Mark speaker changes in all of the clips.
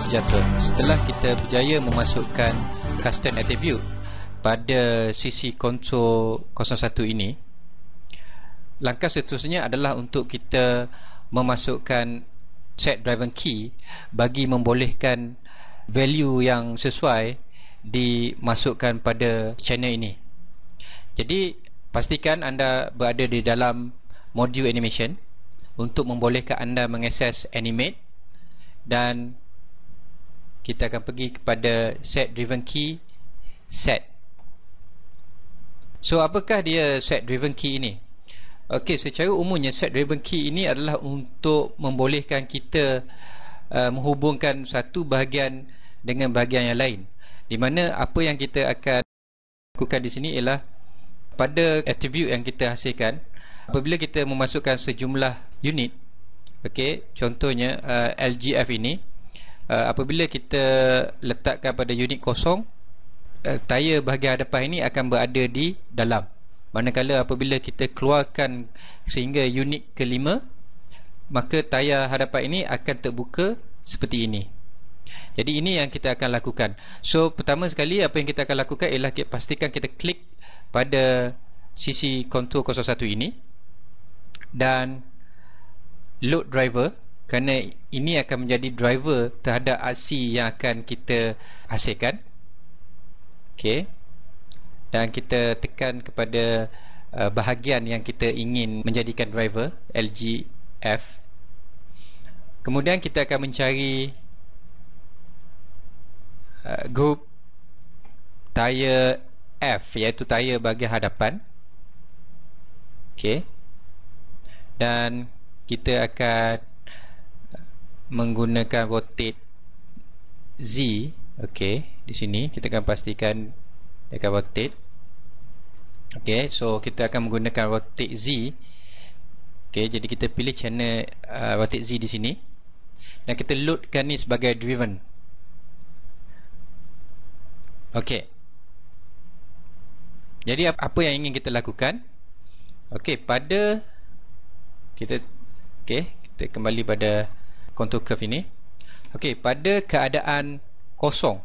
Speaker 1: sejahtera. Setelah kita berjaya memasukkan custom attribute pada sisi konsol 01 ini, langkah seterusnya adalah untuk kita memasukkan set driven key bagi membolehkan value yang sesuai dimasukkan pada channel ini. Jadi pastikan anda berada di dalam module animation untuk membolehkan anda mengakses animate, dan kita akan pergi kepada set driven key set. So apakah dia set driven key ini? Okey, secara umumnya set driven key ini adalah untuk membolehkan kita menghubungkan satu bahagian dengan bahagian yang lain, di mana apa yang kita akan lakukan di sini ialah pada attribute yang kita hasilkan, apabila kita memasukkan sejumlah unit, okey, contohnya LGF ini, apabila kita letakkan pada unit kosong, tayar bahagian hadapan ini akan berada di dalam, manakala apabila kita keluarkan sehingga unit kelima, maka tayar hadapan ini akan terbuka seperti ini. Jadi ini yang kita akan lakukan. So pertama sekali apa yang kita akan lakukan ialah kita pastikan kita klik pada sisi control 01 ini dan load driver, kerana ini akan menjadi driver terhadap aksi yang akan kita hasilkan. Okey, dan kita tekan kepada bahagian yang kita ingin menjadikan driver, LGF. Kemudian kita akan mencari group tayar F, iaitu tayar bahagian hadapan. Okey, dan kita akan menggunakan rotate Z. Okey, di sini kita akan pastikan dia akan rotate. Okey, so kita akan menggunakan rotate Z. Okey, jadi kita pilih channel rotate Z di sini dan kita loadkan ni sebagai driven. Okey, jadi apa yang ingin kita lakukan? Okey, pada kita kembali pada contour curve ini. Okey, pada keadaan kosong,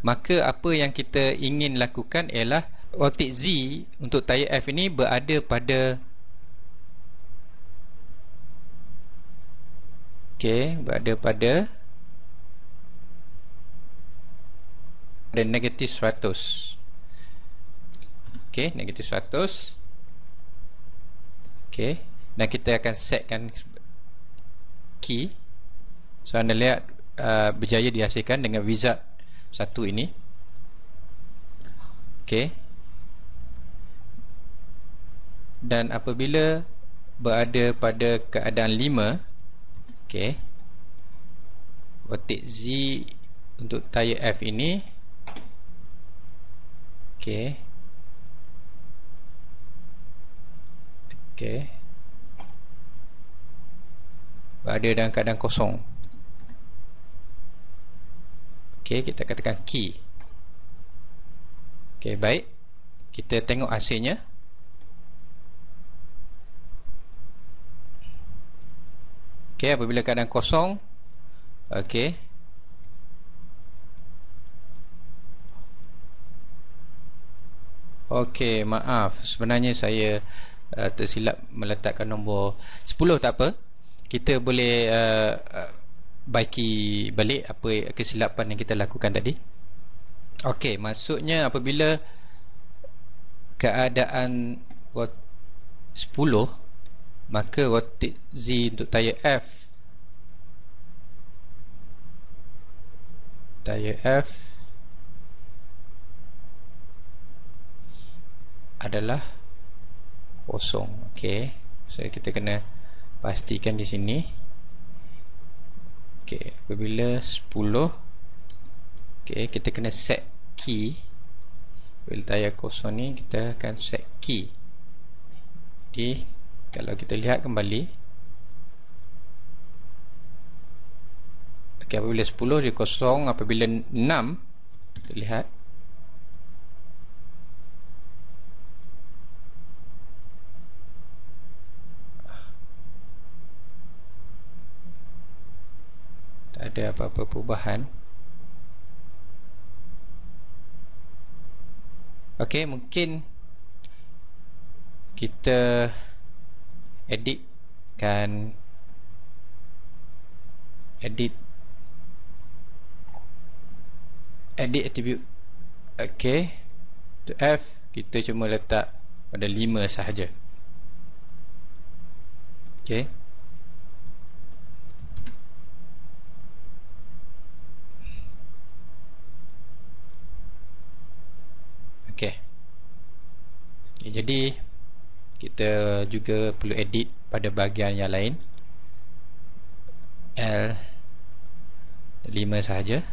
Speaker 1: maka apa yang kita ingin lakukan ialah rotate Z untuk tayar F ini berada pada negatif 100. Okey, negatif 100. Okey, dan kita akan setkan key. So anda lihat berjaya dihasilkan dengan wizard satu ini. Okey, dan apabila berada pada keadaan 5, okey, rotate Z untuk tayar F ini. Okey, berada dalam keadaan kosong. Okey, kita katakan key. Okey, baik, kita tengok hasilnya. Okey, apabila keadaan kosong, okey, okey, maaf, sebenarnya saya tersilap meletakkan nombor 10. Tak apa, kita boleh baiki balik apa kesilapan yang kita lakukan tadi. Okey, maksudnya apabila keadaan 10, maka rotate Z untuk tayar F, adalah kosong. Okey, so kita kena pastikan di sini. Okey, apabila 10, okey, kita kena set key. Bila tayar kosong ni kita akan set key. Jadi kalau kita lihat kembali, okey, apabila 10 dia kosong, apabila 6 kita lihat ada apa-apa perubahan. Okey, mungkin kita edit attribute. Okey, to F kita cuma letak pada 5 sahaja. Okey, okey. Jadi kita juga perlu edit pada bahagian yang lain. L 5 sahaja.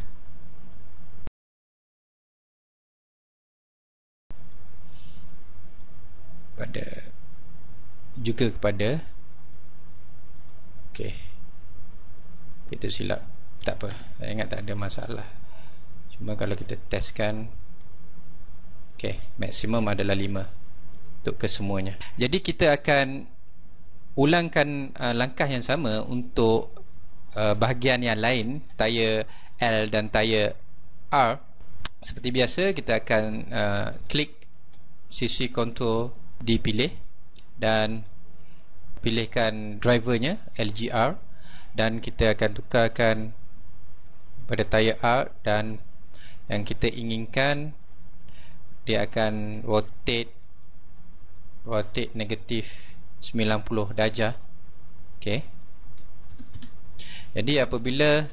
Speaker 1: Kepada okey, kita silap, tak apa, saya ingat tak ada masalah. Cuma kalau kita testkan, okey, maksimum adalah 5 untuk kesemuanya. Jadi kita akan ulangkan langkah yang sama untuk bahagian yang lain, tayar L dan tayar R. Seperti biasa, kita akan klik sisi control, dipilih dan pilihkan drivernya LGR, dan kita akan tukarkan pada tayar R, dan yang kita inginkan dia akan rotate negatif 90 darjah. Okey. Jadi apabila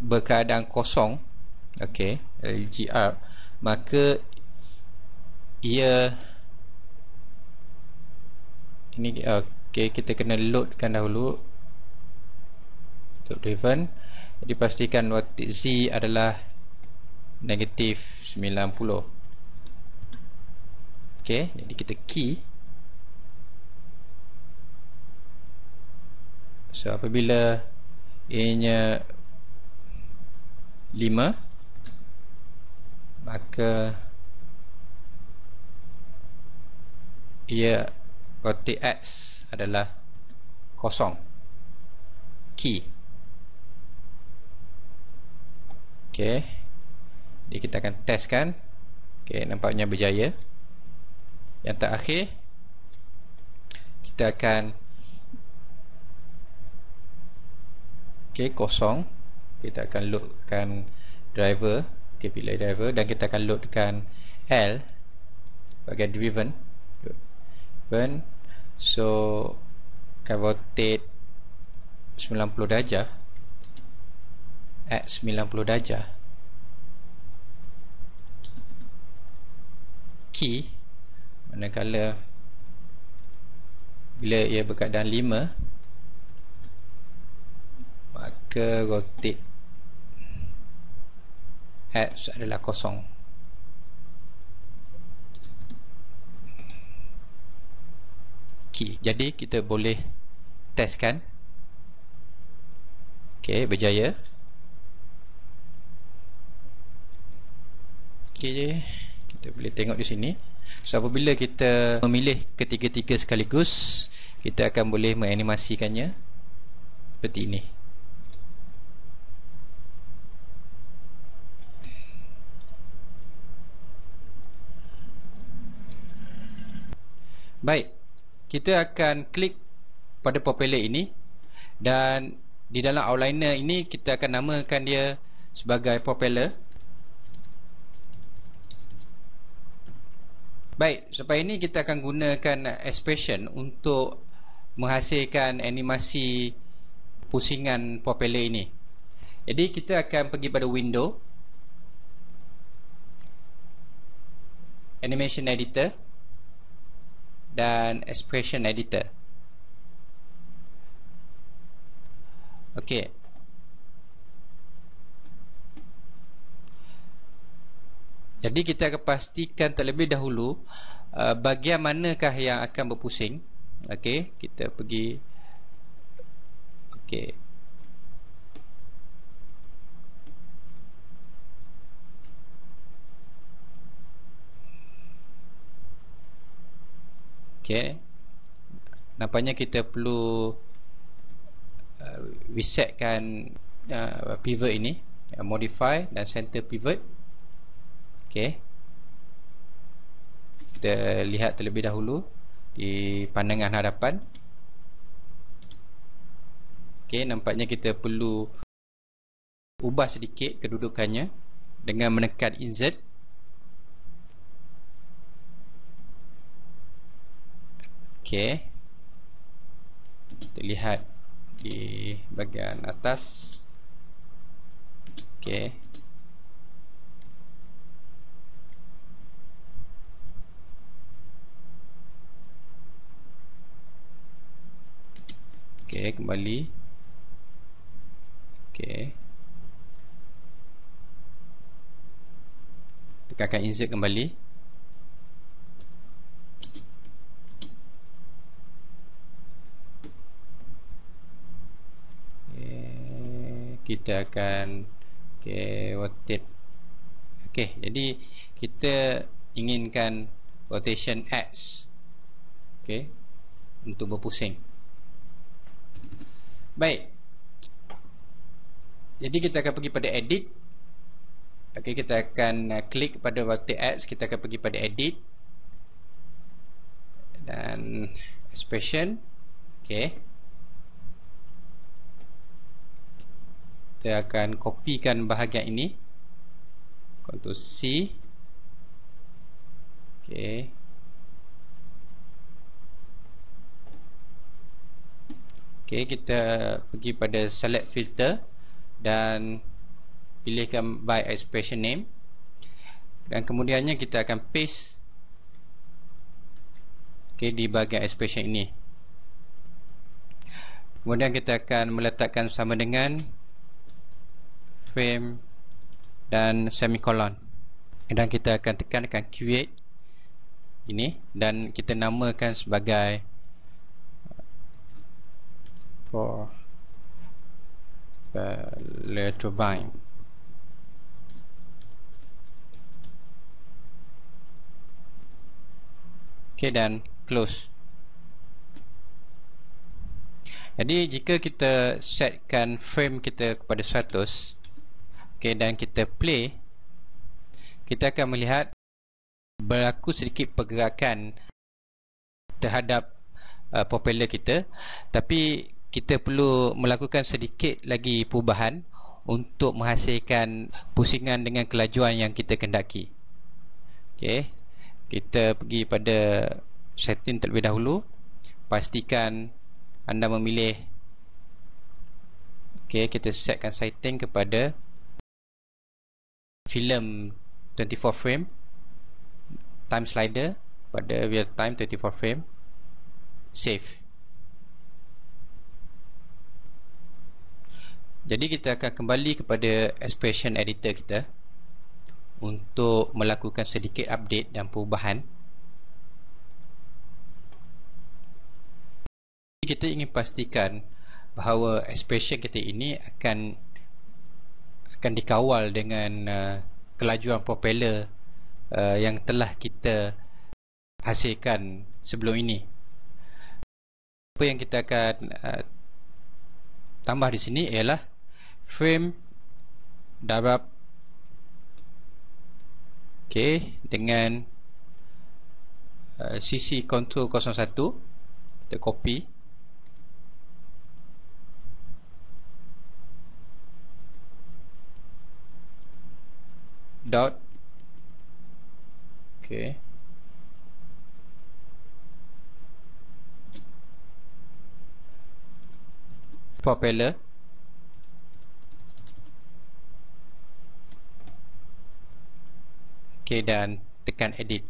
Speaker 1: berkeadaan kosong, okey, LGR, maka ia ini, okey, kita kena loadkan dahulu untuk driven. Jadi pastikan rotate Z adalah negatif 90. Okey, jadi kita key. So apabila A nya 5, maka ia rotate X adalah kosong, key. Okey, jadi kita akan testkan. Okey, nampaknya berjaya. Yang terakhir, kita akan kosong, kita akan loadkan driver. Okey, pilih driver dan kita akan loadkan L sebagai driven. So akan rotate 90 darjah at 90 darjah. Key, manakala bila ia berkeadaan 5, maka rotate X adalah kosong. Jadi kita boleh testkan. Okey, berjaya. Okey, kita boleh tengok di sini. So apabila kita memilih ketiga-tiga sekaligus, kita akan boleh menganimasikannya seperti ini. Baik, kita akan klik pada propeller ini, dan di dalam outliner ini kita akan namakan dia sebagai propeller. Baik, sampai ini kita akan gunakan expression untuk menghasilkan animasi pusingan propeller ini. Jadi kita akan pergi pada window, animation editor dan expression editor. Okey. Jadi kita akan pastikan terlebih dahulu bahagian manakah yang akan berpusing. Okey, kita pergi. Okey. Okey. Nampaknya kita perlu we setkan pivot ini, modify dan center pivot. Okey, kita lihat terlebih dahulu di pandangan hadapan. Okey, nampaknya kita perlu ubah sedikit kedudukannya dengan menekan insert. Okey, kita lihat di bahagian atas. Okey, okey, kembali. Okey, tekankan insert kembali. Kita akan rotate. Okey, jadi kita inginkan rotation X, okey, untuk berpusing. Baik, jadi kita akan pergi pada edit. Okey, kita akan klik pada rotate X. Kita akan pergi pada edit dan expression. Okey, kita akan kopikan bahagian ini, Ctrl C. Okey, okey, kita pergi pada select filter dan pilihkan by expression name, dan kemudiannya kita akan paste, okey, di bahagian expression ini. Kemudian kita akan meletakkan sama dengan frame dan semicolon, dan kita akan tekankan create ini dan kita namakan sebagai propeller turbine. Okey, dan close. Jadi jika kita setkan frame kita kepada 100, okey, dan kita play, kita akan melihat berlaku sedikit pergerakan terhadap propeller kita, tapi kita perlu melakukan sedikit lagi perubahan untuk menghasilkan pusingan dengan kelajuan yang kita kendaki. Okey, kita pergi pada setting terlebih dahulu. Pastikan anda memilih, okey, kita setkan setting kepada film 24 frame, time slider pada real time 24 frame, save. Jadi kita akan kembali kepada expression editor kita untuk melakukan sedikit update dan perubahan. Kita ingin pastikan bahawa expression kita ini akan dikawal dengan kelajuan propeller yang telah kita hasilkan sebelum ini. Apa yang kita akan tambah di sini ialah frame darab, okey, dengan sisi control 01, kita copy, dot, okey, propeller, okey, dan tekan edit,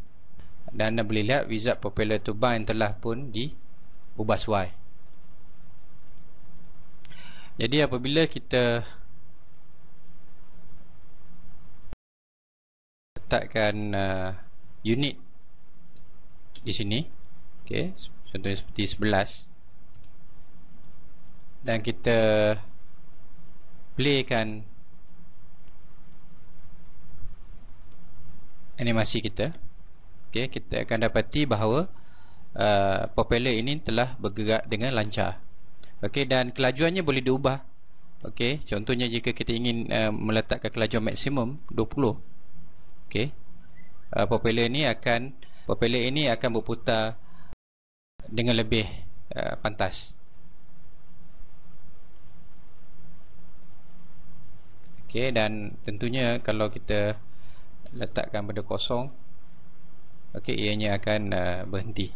Speaker 1: dan anda boleh lihat wizard propeller turbine telah pun diubah sesuai. Jadi apabila kita letakkan unit di sini, okey, contohnya seperti 11, dan kita playkan animasi kita, okey, kita akan dapati bahawa propeller ini telah bergerak dengan lancar. Okey, dan kelajuannya boleh diubah Okey, contohnya jika kita ingin meletakkan kelajuan maksimum 20. Okey. Propeller ini akan berputar dengan lebih pantas. Okey, dan tentunya kalau kita letakkan benda kosong, okey, ianya akan berhenti.